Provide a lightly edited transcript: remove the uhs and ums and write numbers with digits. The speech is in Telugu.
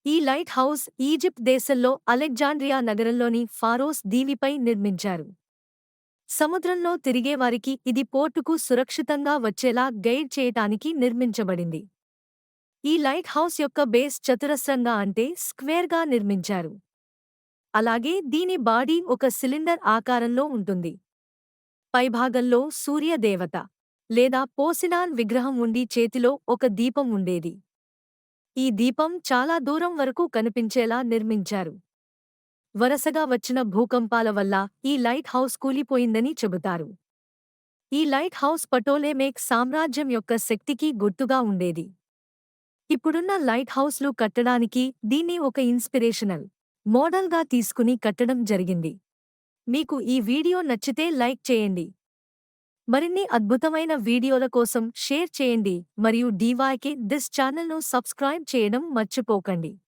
ఈ లైట్ హౌస్ ఈజిప్ట్ దేశంలో అలెగ్జాండ్రియా నగరంలోని ఫారోస్ దీవిపై నిర్మించారు. సముద్రంలో తిరిగేవారికి ఇది పోర్టుకు సురక్షితంగా వచ్చేలా గైడ్ చేయటానికి నిర్మించబడింది. ఈ లైట్ హౌస్ యొక్క బేస్ చతురస్రంగా అంటే స్క్వేర్గా నిర్మించారు. అలాగే దీని బాడీ ఒక సిలిండర్ ఆకారంలో ఉంటుంది. పైభాగంలో సూర్యదేవత లేదా పోసిడాన్ విగ్రహం ఉండి చేతిలో ఒక దీపం ఉండేది. ఈ దీపం చాలా దూరం వరకు కనిపించేలా నిర్మించారు. వరసగా వచ్చిన భూకంపాల వల్ల ఈ లైట్ హౌస్ కూలిపోయిందని చెబుతారు. ఈ లైట్ హౌస్ పటోలెమేక్ సామ్రాజ్యం యొక్క శక్తికి గుర్తుగా ఉండేది. ఇప్పుడున్న లైట్ హౌస్లు కట్టడానికి దీన్ని ఒక ఇన్స్పిరేషనల్ మోడల్గా తీసుకుని కట్టడం జరిగింది. మీకు ఈ వీడియో నచ్చితే లైక్ చేయండి. మరిన్ని అద్భుతమైన వీడియోల కోసం షేర్ చేయండి మరియు DYK దిస్ ఛానల్ను సబ్స్క్రైబ్ చేయడం మర్చిపోకండి.